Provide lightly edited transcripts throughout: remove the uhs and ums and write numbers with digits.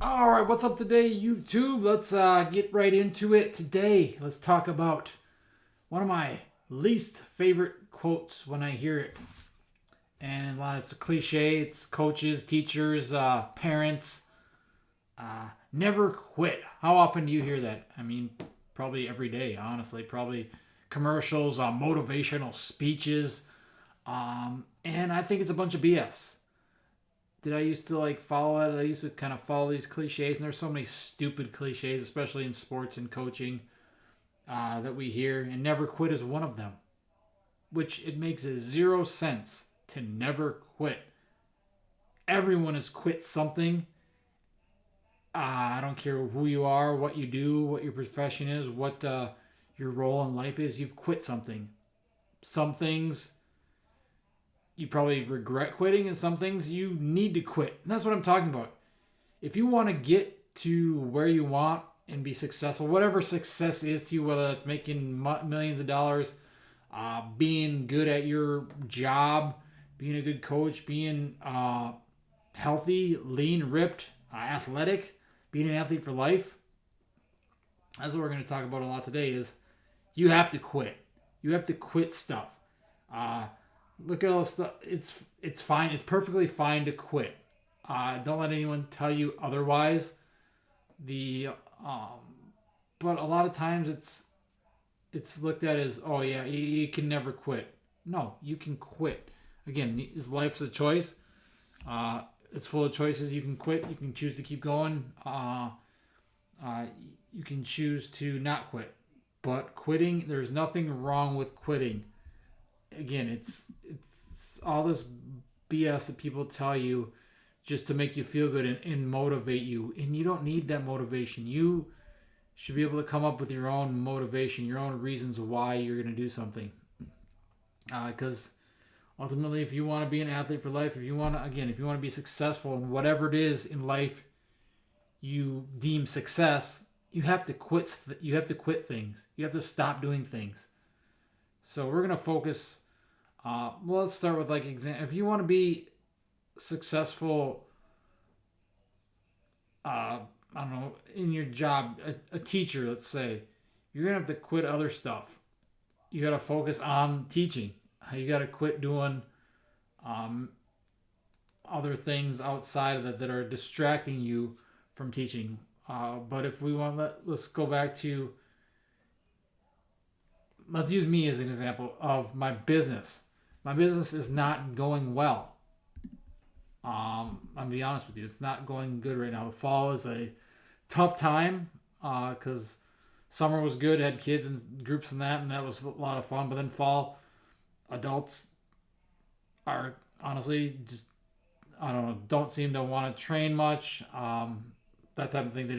All right, what's up today, YouTube? Let's get right into it. Today, let's talk about one of my least favorite quotes when I hear it. And a lot, it's a cliche. It's coaches, teachers, parents. Never quit. How often do you hear that? I mean, probably every day, honestly. Probably commercials, motivational speeches. And I think it's a bunch of BS. Did I used to follow it? I used to kind of follow these cliches, and there's so many stupid cliches, especially in sports and coaching, that we hear. And never quit is one of them, which it makes zero sense to never quit. Everyone has quit something. I don't care who you are, what you do, what your profession is, what your role in life is. You've quit something. Some things you probably regret quitting, and some things you need to quit. And that's what I'm talking about. If you want to get to where you want and be successful, whatever success is to you, whether that's making millions of dollars, being good at your job, being a good coach, being healthy, lean, ripped, athletic, being an athlete for life. That's what we're going to talk about a lot today. Is you have to quit. You have to quit stuff. Look at all the stuff. It's fine. It's perfectly fine to quit. Don't let anyone tell you otherwise. But a lot of times it's looked at as, oh yeah, you can never quit. No, you can quit. Again, is life's a choice. It's full of choices. You can quit. You can choose to keep going. You can choose to not quit. But quitting, there's nothing wrong with quitting. Again, it's all this BS that people tell you just to make you feel good and motivate you. And you don't need that motivation. You should be able to come up with your own motivation, your own reasons why you're going to do something. Because ultimately, if you want to be an athlete for life, if you want to be successful in whatever it is in life you deem success, you have to quit. You have to quit things. You have to stop doing things. So we're gonna focus. Let's start with example. If you want to be successful, I don't know, in your job, a teacher, let's say, you're gonna have to quit other stuff. You gotta focus on teaching. You gotta quit doing other things outside of that are distracting you from teaching. But if we want, let's go back to. Let's use me as an example of my business. My business is not going well. I'm gonna be honest with you, it's not going good right now. The fall is a tough time because summer was good, had kids and groups and that was a lot of fun. But then fall, adults are honestly just, I don't know, don't seem to want to train much. That type of thing.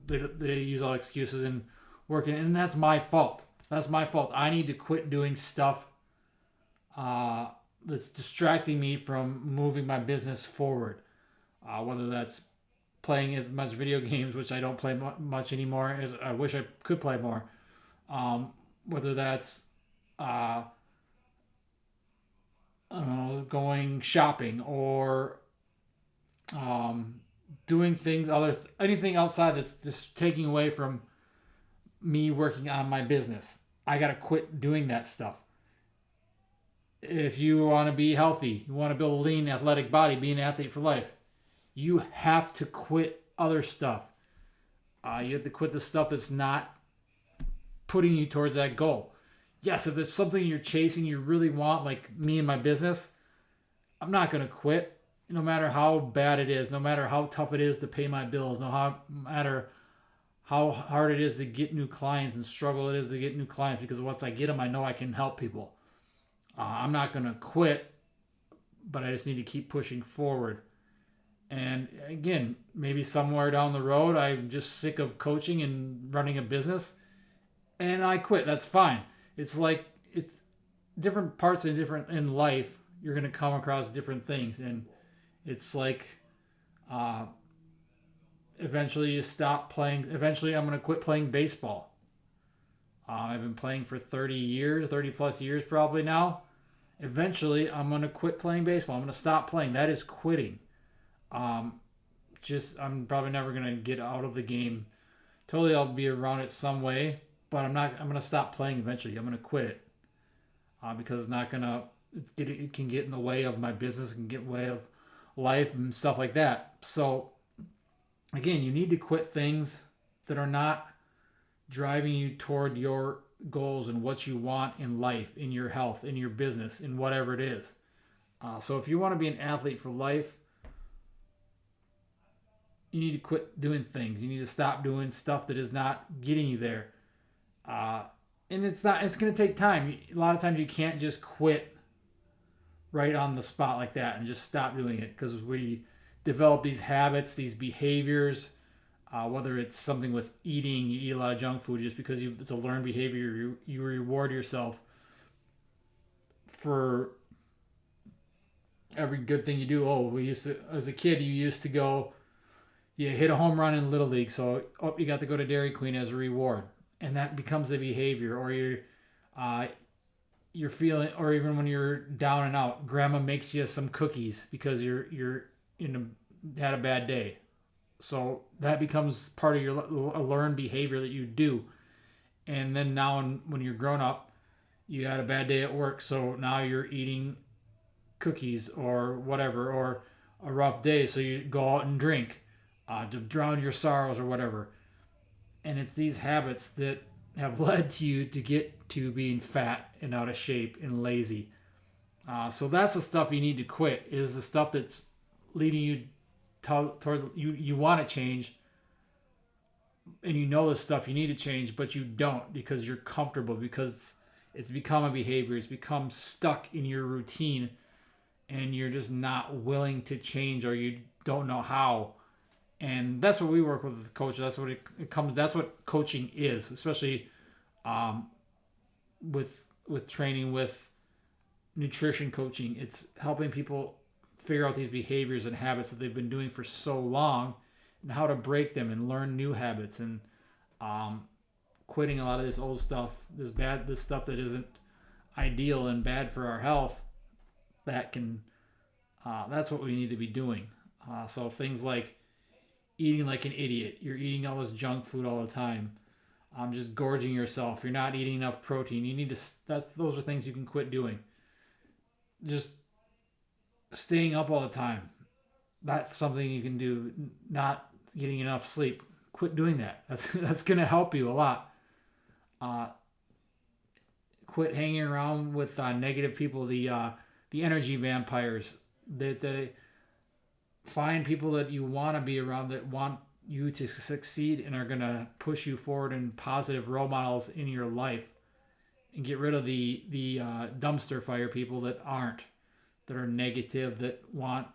They use all excuses and working, and that's my fault. That's my fault. I need to quit doing stuff that's distracting me from moving my business forward. Whether that's playing as much video games, which I don't play much anymore, as I wish I could play more. Whether that's I don't know, going shopping or doing things, anything outside that's just taking away from me working on my business. I gotta quit doing that stuff. If you want to be healthy, you want to build a lean, athletic body, be an athlete for life, you have to quit other stuff. You have to quit the stuff that's not putting you towards that goal. Yes, if there's something you're chasing, you really want, like me and my business, I'm not gonna quit. No matter how bad it is, no matter how tough it is to pay my bills, no matter how hard it is to get new clients and struggle it is to get new clients, because once I get them, I know I can help people. I'm not going to quit, but I just need to keep pushing forward. And again, maybe somewhere down the road, I'm just sick of coaching and running a business and I quit. That's fine. It's different parts in life. You're going to come across different things. And it's eventually you stop playing. Eventually, I'm going to quit playing baseball. I've been playing for 30 plus years probably now. Eventually, I'm going to quit playing baseball. I'm going to stop playing. That is quitting. I'm probably never gonna get out of the game totally. I'll be around it some way, but I'm gonna stop playing eventually. I'm gonna quit it because it's not gonna. It can get in the way of my business, it can get in the way of life and stuff like that. So again, you need to quit things that are not driving you toward your goals and what you want in life, in your health, in your business, in whatever it is. So if you want to be an athlete for life, you need to quit doing things. You need to stop doing stuff that is not getting you there. Uh, and it's not. It's going to take time. A lot of times you can't just quit right on the spot like that and just stop doing it, because we develop these habits, these behaviors. Whether it's something with eating, you eat a lot of junk food just because it's a learned behavior. You reward yourself for every good thing you do. Oh, we used to, as a kid, you used to go, you hit a home run in Little League, so you got to go to Dairy Queen as a reward, and that becomes a behavior. Or you're feeling, or even when you're down and out, Grandma makes you some cookies because you're had a bad day. So that becomes part of a learned behavior that you do. And then now when you're grown up, you had a bad day at work, so now you're eating cookies or whatever, or a rough day, so you go out and drink to drown your sorrows or whatever. And it's these habits that have led to you to get to being fat and out of shape and lazy. So that's the stuff you need to quit, is the stuff that's leading you toward you want to change, and you know the stuff you need to change, but you don't because you're comfortable, because it's become a behavior, it's become stuck in your routine, and you're just not willing to change, or you don't know how. And that's what we work with the coach. That's what it comes. That's what coaching is, especially with training, with nutrition coaching. It's helping people figure out these behaviors and habits that they've been doing for so long, and how to break them and learn new habits, and quitting a lot of this old stuff, this stuff that isn't ideal and bad for our health. That's what we need to be doing. So things like eating like an idiot. You're eating all this junk food all the time. Just gorging yourself. You're not eating enough protein. You need to. Those are things you can quit doing. Just staying up all the time. That's something you can do. Not getting enough sleep. Quit doing that. That's going to help you a lot. Quit hanging around with negative people. The energy vampires. They find people that you want to be around, that want you to succeed and are going to push you forward, and positive role models in your life, and get rid of the dumpster fire people that are negative, they want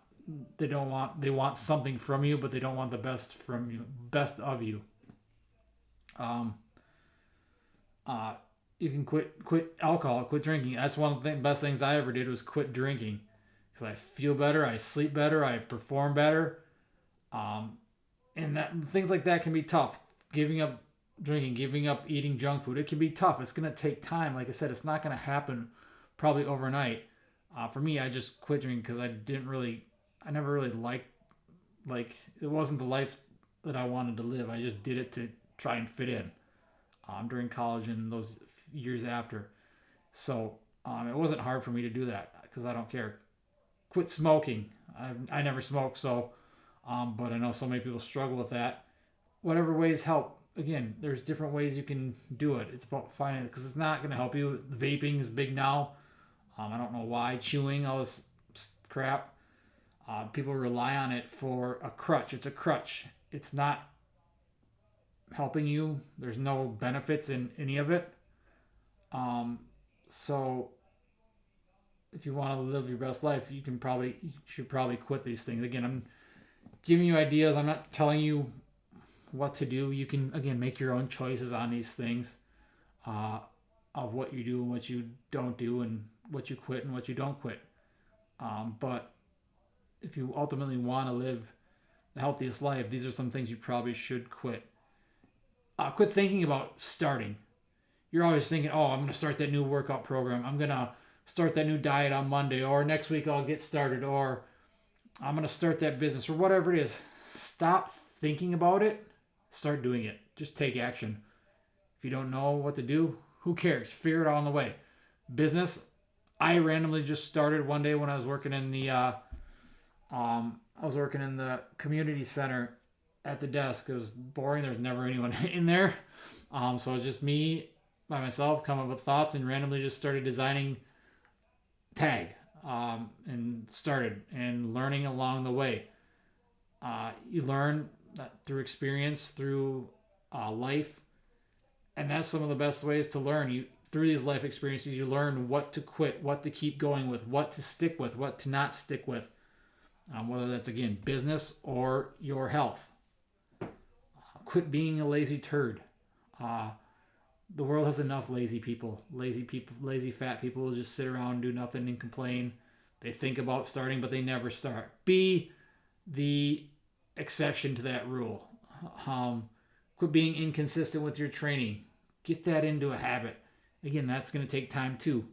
something from you, but they don't want the best of you. You can quit alcohol, quit drinking. That's one of the best things I ever did, was quit drinking, because I feel better, I sleep better, I perform better. And things like that can be tough. Giving up drinking, giving up eating junk food, it can be tough. It's going to take time. Like I said, it's not going to happen probably overnight. For me, I just quit drinking because I never really liked, it wasn't the life that I wanted to live. I just did it to try and fit in during college and those years after. So it wasn't hard for me to do that because I don't care. Quit smoking. I never smoked, so but I know so many people struggle with that. Whatever ways help. Again, there's different ways you can do it. It's about finding it, because it's not going to help you. Vaping is big now. I don't know why. Chewing, all this crap. People rely on it for a crutch. It's a crutch. It's not helping you. There's no benefits in any of it. So if you want to live your best life, you should probably quit these things. Again, I'm giving you ideas. I'm not telling you what to do. You can, again, make your own choices on these things, of what you do and what you don't do, and what you quit and what you don't quit. But if you ultimately want to live the healthiest life, these are some things you probably should quit. Quit thinking about starting. You're always thinking, oh, I'm going to start that new workout program. I'm going to start that new diet on Monday, or next week I'll get started, or I'm going to start that business, or whatever it is. stop thinking about it, start doing it. Just take action. If you don't know what to do, who cares? Figure it out on the way. Business, I randomly just started one day when I was working in the community center at the desk. It was boring. There's never anyone in there. So it was just me by myself, come up with thoughts, and randomly just started designing tag, and started and learning along the way. You learn that through experience, through life, and that's some of the best ways to learn. You through these life experiences, you learn what to quit, what to keep going with, what to stick with, what to not stick with. Whether that's again business or your health. Quit being a lazy turd. The world has enough lazy people, lazy fat people who just sit around, do nothing, and complain. They think about starting, but they never start. Be the exception to that rule. Quit being inconsistent with your training. Get that into a habit. Again, that's going to take time too.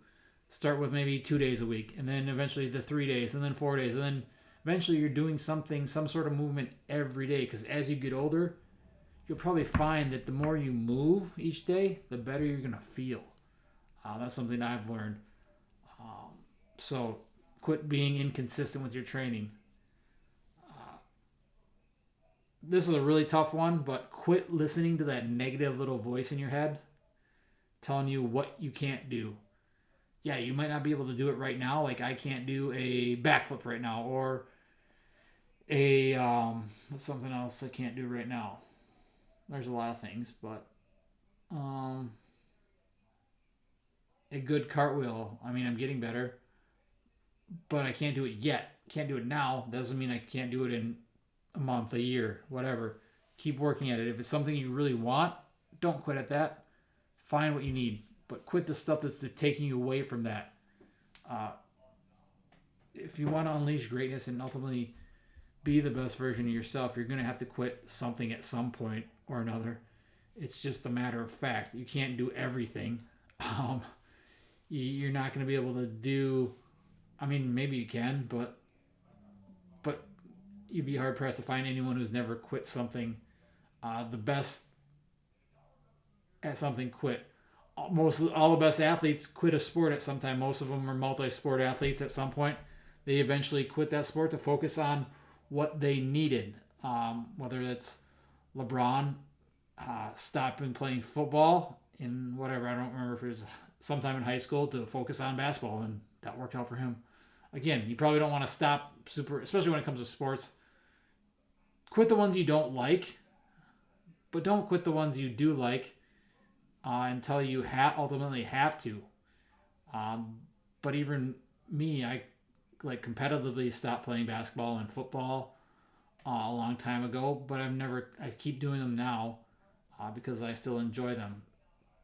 Start with maybe 2 days a week, and then eventually the 3 days, and then 4 days, and then eventually you're doing something, some sort of movement every day. Because as you get older, you'll probably find that the more you move each day, the better you're going to feel. That's something I've learned. So quit being inconsistent with your training. This is a really tough one, but quit listening to that negative little voice in your head telling you what you can't do. Yeah, you might not be able to do it right now. Like I can't do a backflip right now, or a what's something else I can't do right now. There's a lot of things, but a good cartwheel. I mean, I'm getting better, but I can't do it yet. Can't do it now. Doesn't mean I can't do it in a month, a year, whatever. Keep working at it. If it's something you really want, don't quit at that. Find what you need, but quit the stuff that's taking you away from that. If you want to unleash greatness and ultimately be the best version of yourself, you're going to have to quit something at some point or another. It's just a matter of fact. You can't do everything. You're not going to be able to do. I mean, maybe you can, but you'd be hard pressed to find anyone who's never quit something. The best at something quit. All the best athletes quit a sport at some time. Most of them are multi-sport athletes at some point. They eventually quit that sport to focus on what they needed. Whether it's LeBron stopping playing football in whatever, I don't remember if it was sometime in high school, to focus on basketball, and that worked out for him. Again, you probably don't want to stop especially when it comes to sports. Quit the ones you don't like, but don't quit the ones you do like until you ultimately have to. But even me, I competitively stopped playing basketball and football a long time ago, but I keep doing them now because I still enjoy them.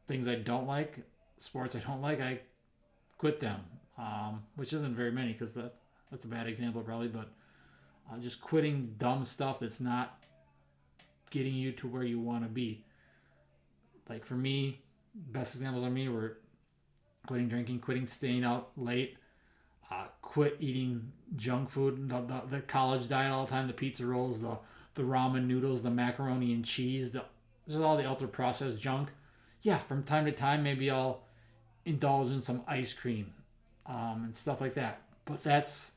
Things I don't like, sports I don't like, I quit them, which isn't very many because that's a bad example probably, but just quitting dumb stuff that's not getting you to where you want to be. Like for me, best examples on me were quitting drinking, quitting staying out late, quit eating junk food, the college diet all the time, the pizza rolls, the ramen noodles, the macaroni and cheese, just all the ultra processed junk. Yeah, from time to time, maybe I'll indulge in some ice cream and stuff like that. But that's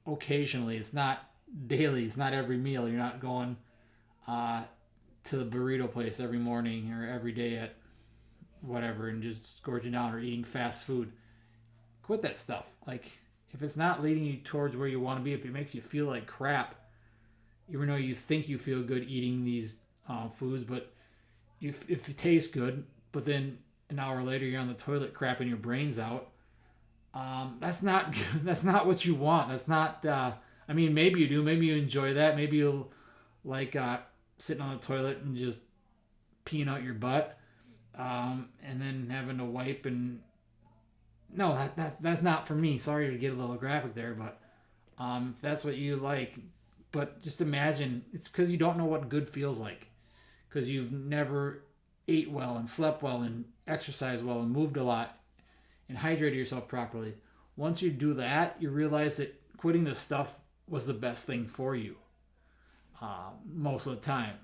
occasionally. It's not daily. It's not every meal. You're not going to the burrito place every morning or every day at whatever and just gorging down or eating fast food. Quit that stuff. Like, if it's not leading you towards where you want to be, if it makes you feel like crap, even though you think you feel good eating these foods, but if it tastes good, but then an hour later you're on the toilet crapping your brains out, that's not that's not what you want. That's not. I mean, maybe you do. Maybe you enjoy that. Maybe you'll like sitting on the toilet and just peeing out your butt, and then having to wipe and. No, that's not for me. Sorry to get a little graphic there, but if that's what you like, but just imagine it's because you don't know what good feels like, because you've never ate well and slept well and exercised well and moved a lot and hydrated yourself properly. Once you do that, you realize that quitting this stuff was the best thing for you. most of the time.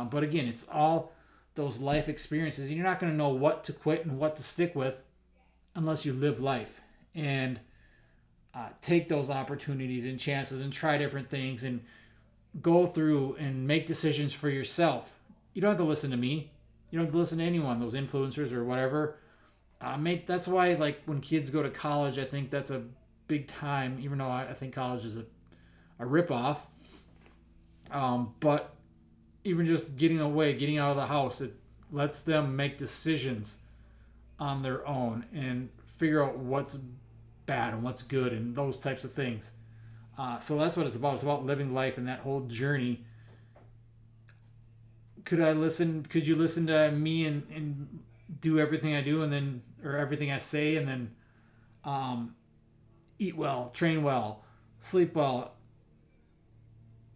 But again, it's all those life experiences. You're not going to know what to quit and what to stick with unless you live life and take those opportunities and chances and try different things and go through and make decisions for yourself. You don't have to listen to me. You don't have to listen to anyone, those influencers or whatever. That's why, like, when kids go to college, I think that's a big time, even though I think college is a ripoff. But even just getting away, getting out of the house, it lets them make decisions on their own and figure out what's bad and what's good and those types of things. So that's what it's about. It's about living life and that whole journey. Could you listen to me and do everything I do and then, or everything I say, and then eat well, train well, sleep well,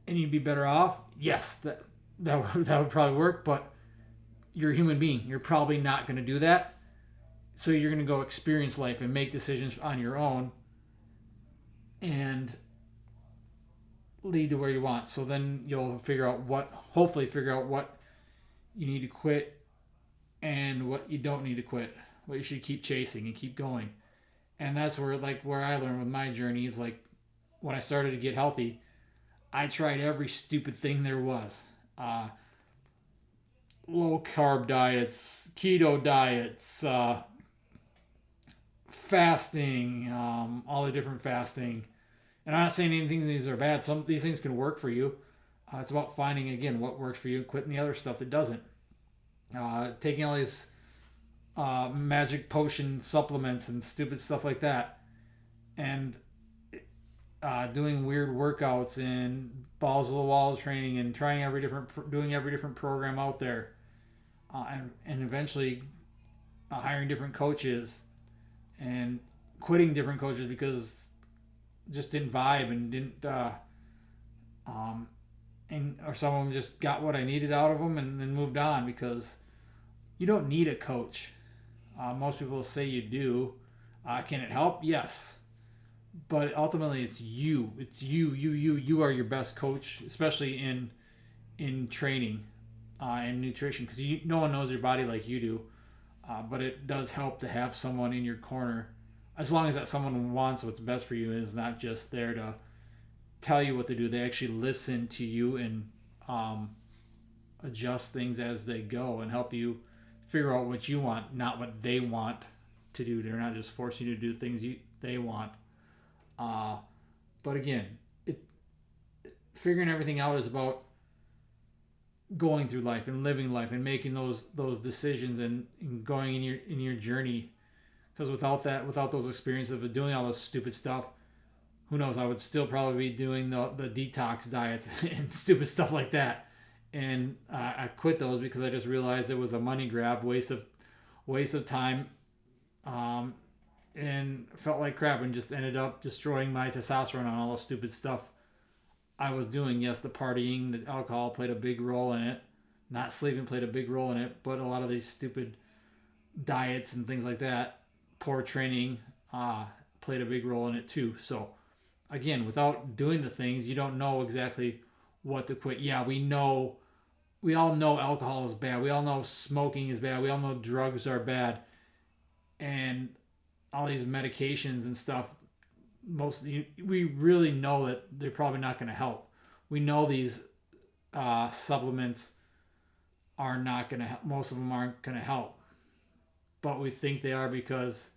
and you'd be better off? Yes, that would probably work, but you're a human being. You're probably not going to do that. So you're going to go experience life and make decisions on your own and lead to where you want. So then you'll hopefully figure out what you need to quit and what you don't need to quit, what you should keep chasing and keep going. And that's where I learned with my journey is, like, when I started to get healthy, I tried every stupid thing there was. Low carb diets, keto diets, fasting, all the different fasting. And I'm not saying anything of these are bad. Some of these things can work for you. It's about finding, again, what works for you and quitting the other stuff that doesn't. Taking all these magic potion supplements and stupid stuff like that. And doing weird workouts and balls of the wall training and doing every different program out there. And eventually hiring different coaches and quitting different coaches because just didn't vibe and didn't or some of them just got what I needed out of them and then moved on, because you don't need a coach. Most people say you do. Can it help? Yes, but ultimately it's you. You are your best coach, especially in training and nutrition, because no one knows your body like you do. But it does help to have someone in your corner, as long as that someone wants what's best for you and is not just there to tell you what to do. They actually listen to you and adjust things as they go and help you figure out what you want, not what they want to do. They're not just forcing you to do things they want. But again, figuring everything out is about going through life and living life and making those decisions and going in your journey. Because without those experiences of doing all this stupid stuff, who knows? I would still probably be doing the detox diets and stupid stuff like that. And I quit those because I just realized it was a money grab, waste of time, and felt like crap, and just ended up destroying my testosterone on all the stupid stuff I was doing. Yes, the partying, the alcohol played a big role in it. Not sleeping played a big role in it, but a lot of these stupid diets and things like that, poor training, played a big role in it too. So again, without doing the things, you don't know exactly what to quit. Yeah, we all know alcohol is bad. We all know smoking is bad. We all know drugs are bad. And all these medications and stuff, we really know that they're probably not going to help. We know these supplements are not going to help. Most of them aren't going to help. But we think they are because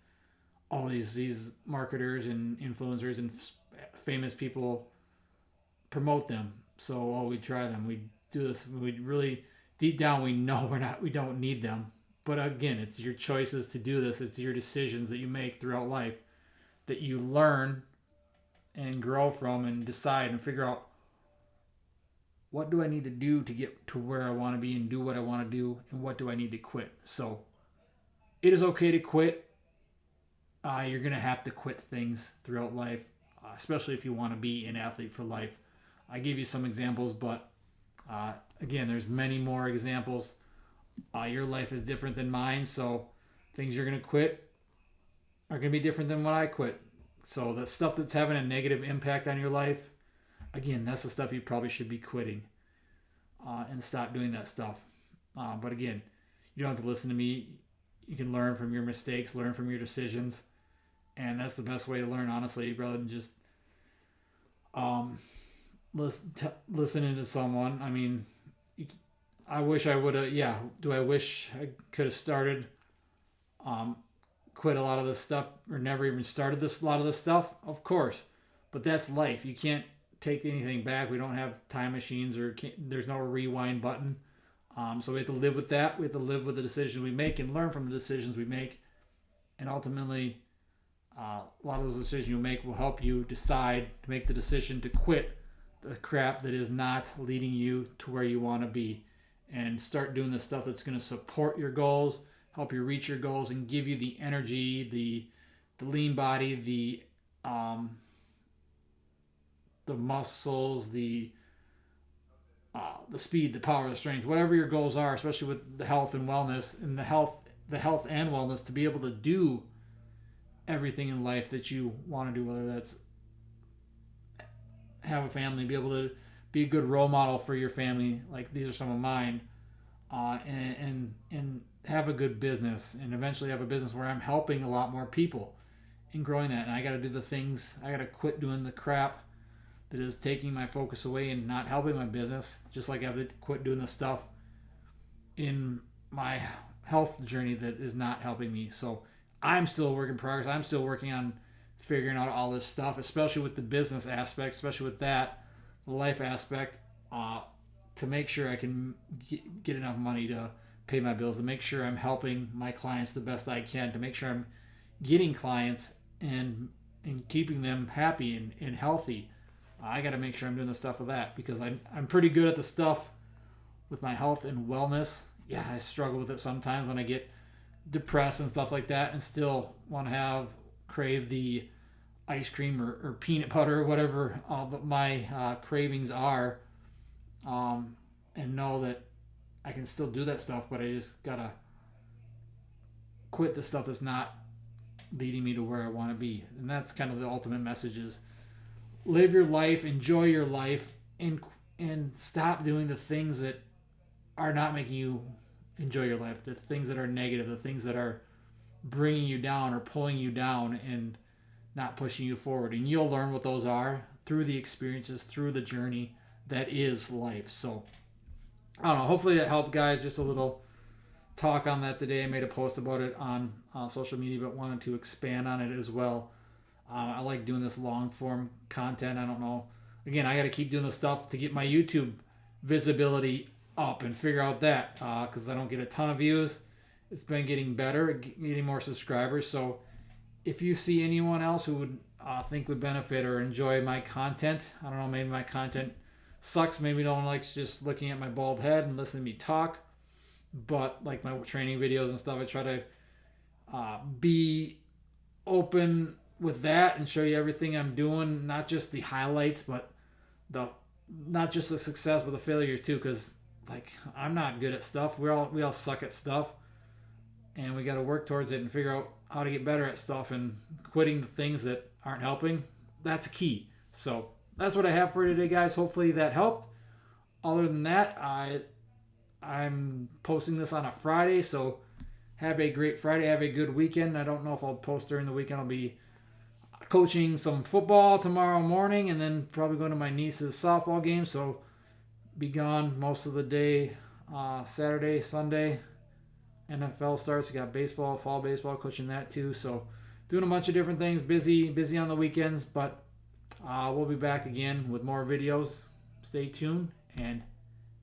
all these marketers and influencers and famous people promote them. So we try them. We do this. We really, deep down, we know we don't need them. But again, it's your choices to do this. It's your decisions that you make throughout life that you learn and grow from and decide and figure out, what do I need to do to get to where I want to be and do what I want to do, and what do I need to quit? So it is okay to quit. You're going to have to quit things throughout life, especially if you want to be an athlete for life. I gave you some examples, but again, there's many more examples. Your life is different than mine, so things you're going to quit are going to be different than what I quit. So the stuff that's having a negative impact on your life, again, that's the stuff you probably should be quitting. and stop doing that stuff. But again, you don't have to listen to me. You can learn from your mistakes, learn from your decisions, and that's the best way to learn, honestly, rather than just listening to someone. I mean, I wish I would have. Yeah, do I wish I could have started, quit a lot of this stuff, or never even started a lot of this stuff? Of course, but that's life. You can't take anything back. We don't have time machines, or there's no rewind button. So we have to live with that. We have to live with the decisions we make and learn from the decisions we make. And ultimately, a lot of those decisions you make will help you decide to make the decision to quit the crap that is not leading you to where you want to be, and start doing the stuff that's going to support your goals, help you reach your goals, and give you the energy, the lean body, the muscles, the speed, the power, the strength, whatever your goals are, especially with the health and wellness, and the health and wellness, to be able to do everything in life that you want to do, whether that's have a family, be able to be a good role model for your family, like these are some of mine, and have a good business, and eventually have a business where I'm helping a lot more people and growing that. And I got to do the things, I got to quit doing the crap that is taking my focus away and not helping my business, just like I have to quit doing the stuff in my health journey that is not helping me. So I'm still a work in progress. I'm still working on figuring out all this stuff, especially with the business aspect, especially with that, the life aspect, to make sure I can get enough money to pay my bills, to make sure I'm helping my clients the best I can, to make sure I'm getting clients and keeping them happy and healthy. I got to make sure I'm doing the stuff with that, because I'm pretty good at the stuff with my health and wellness. Yeah, I struggle with it sometimes when I get depressed and stuff like that, and still want to crave the ice cream or peanut butter or whatever my cravings are, and know that I can still do that stuff, but I just gotta quit the stuff that's not leading me to where I want to be. And that's kind of the ultimate message: is live your life, enjoy your life, and stop doing the things that are not making you enjoy your life, the things that are negative, the things that are bringing you down or pulling you down and not pushing you forward. And you'll learn what those are through the experiences, through the journey that is life. So I don't know, hopefully that helped, guys. Just a little talk on that today. I made a post about it on social media, but wanted to expand on it as well. I like doing this long form content. I don't know, again, I got to keep doing this stuff to get my YouTube visibility up and figure out that, because I don't get a ton of views. It's been getting better, getting more subscribers. So if you see anyone else who would think would benefit or enjoy my content, I don't know, maybe my content sucks, maybe no one likes just looking at my bald head and listening to me talk, but like my training videos and stuff, I try to be open with that and show you everything I'm doing, not just the highlights, but not just the success, but the failure too, because like I'm not good at stuff. We all suck at stuff, and we got to work towards it and figure out how to get better at stuff, and quitting the things that aren't helping. That's key. So that's what I have for you today, guys. Hopefully that helped. Other than that, I'm posting this on a Friday, so have a great Friday. Have a good weekend. I don't know if I'll post during the weekend. I'll be coaching some football tomorrow morning, and then probably going to my niece's softball game, so be gone most of the day. Saturday, Sunday, NFL starts. We got baseball, fall baseball, coaching that too. So doing a bunch of different things. Busy on the weekends, but we'll be back again with more videos. Stay tuned and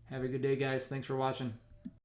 have a good day, guys. Thanks for watching.